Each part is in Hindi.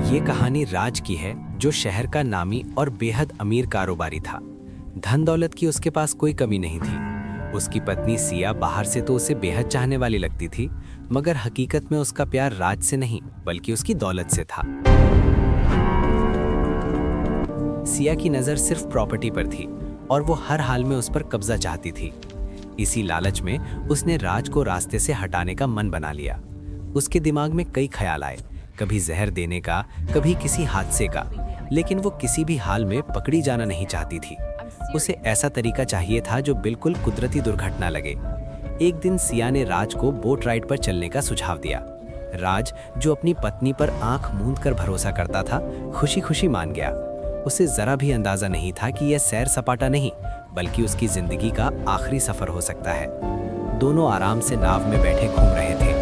ये कहानी राज की है, जो शहर का नामी और बेहद अमीर कारोबारी था। धन दौलत की उसके पास कोई कमी नहीं थी। उसकी पत्नी सिया बाहर से तो उसे बेहद चाहने वाली लगती थी, मगर हकीकत में उसका प्यार राज से नहीं बल्कि उसकी दौलत से था। सिया की नज़र सिर्फ प्रॉपर्टी पर थी और वो हर हाल में उस पर कब्जा चाहती थी। इसी लालच में उसने राज को रास्ते से हटाने का मन बना लिया। उसके दिमाग में कई ख्याल आए, कभी जहर देने का, कभी किसी हादसे का, लेकिन वो किसी भी हाल में पकड़ी जाना नहीं चाहती थी। उसे ऐसा तरीका चाहिए था जो बिल्कुल कुदरती दुर्घटना लगे। एक दिन सिया ने राज को बोट राइड पर चलने का सुझाव दिया। राज, जो अपनी पत्नी पर आंख मूंद कर भरोसा करता था, खुशी खुशी मान गया। उसे जरा भी अंदाजा नहीं था कि यह सैर सपाटा नहीं बल्कि उसकी जिंदगी का आखिरी सफर हो सकता है। दोनों आराम से नाव में बैठे घूम रहे थे।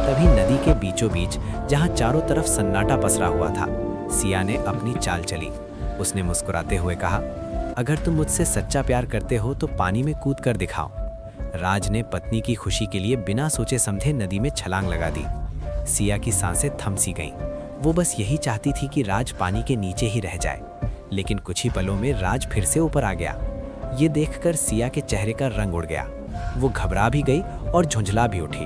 तभी नदी के बीचों बीच, जहां चारों तरफ सन्नाटा पसरा हुआ था, सिया ने अपनी चाल चली। उसने मुस्कुराते हुए कहा, अगर तुम मुझसे सच्चा प्यार करते हो तो पानी में कूद कर दिखाओ। राज ने पत्नी की खुशी के लिए बिना सोचे समझे नदी में छलांग लगा दी। सिया की सांसें थम सी गईं। वो बस यही चाहती थी कि राज पानी के नीचे ही रह जाए, लेकिन कुछ ही पलों में राज फिर से ऊपर आ गया। ये देखकर सिया के चेहरे का रंग उड़ गया। वो घबरा भी गई और झुंझला भी उठी।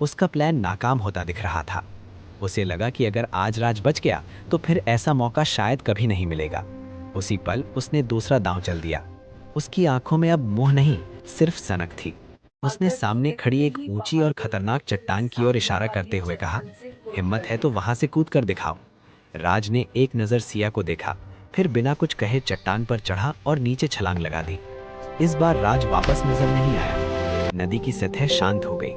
उसका प्लान नाकाम होता दिख रहा था। उसे लगा कि अगर आज राज बच गया तो फिर ऐसा मौका शायद कभी नहीं मिलेगा। उसी पल उसने दूसरा दांव चल दिया। उसकी आंखों में अब मोह नहीं, सिर्फ सनक थी। उसने सामने खड़ी एक ऊंची और खतरनाक चट्टान की ओर इशारा करते हुए कहा, हिम्मत है तो वहां से कूद कर दिखाओ। राज ने एक नज़र सिया को देखा, फिर बिना कुछ कहे चट्टान पर चढ़ा और नीचे छलांग लगा दी। इस बार राज वापस नजर नहीं आया। नदी की सतह शांत हो गई।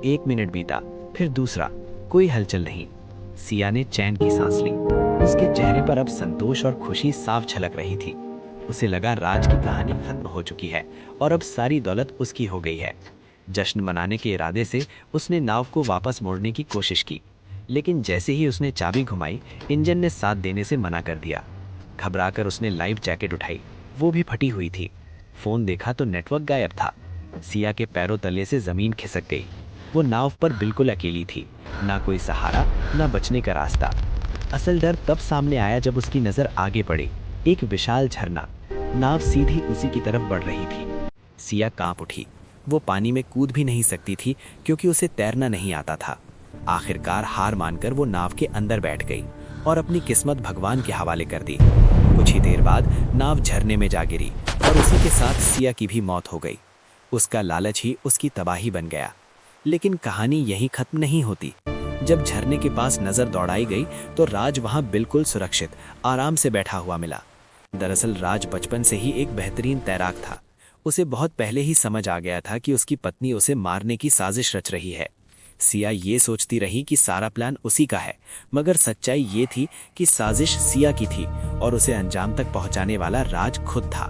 1 मिनट बीता, फिर दूसरा, कोई हलचल नहीं। सिया ने चैन की सांस ली। उसके चेहरे पर अब संतोष और खुशी साफ झलक रही थी। उसे लगा राज की कहानी खत्म हो चुकी है और अब सारी दौलत उसकी हो गई है। जश्न मनाने के इरादे से उसने नाव को वापस मोड़ने की कोशिश की, लेकिन जैसे ही उसने चाबी घुमाई, इंजन ने साथ देने से मना कर दिया। घबराकर उसने लाइफ जैकेट उठाई, वो भी फटी हुई थी। फोन देखा तो नेटवर्क गायब था। सिया के पैरों तले से जमीन खिसक गई। वो नाव पर बिल्कुल अकेली थी, ना कोई सहारा, ना बचने का रास्ता। असल डर तब सामने आया जब उसकी नजर आगे पड़ी। एक विशाल झरना, नाव सीधी उसी की तरफ बढ़ रही थी। सिया कांप उठी। वो पानी में कूद भी नहीं सकती थी क्योंकि उसे तैरना नहीं आता था। आखिरकार हार मानकर वो नाव के अंदर बैठ गई और अपनी किस्मत भगवान के हवाले कर दी। कुछ ही देर बाद नाव झरने में जा गिरी और उसी के साथ सिया की भी मौत हो गई। उसका लालच ही उसकी तबाही बन गया। लेकिन कहानी यहीं खत्म नहीं होती। जब झरने के पास नजर दौड़ाई गई तो राज वहां बिल्कुल सुरक्षित, आराम से बैठा हुआ मिला। दरअसल राज बचपन से ही एक बेहतरीन तैराक था। उसे बहुत पहले ही समझ आ गया था कि उसकी पत्नी उसे मारने की साजिश रच रही है। सिया ये सोचती रही कि सारा प्लान उसी का है, मगर सच्चाई ये थी कि साजिश सिया की थी और उसे अंजाम तक पहुंचाने वाला राज खुद था।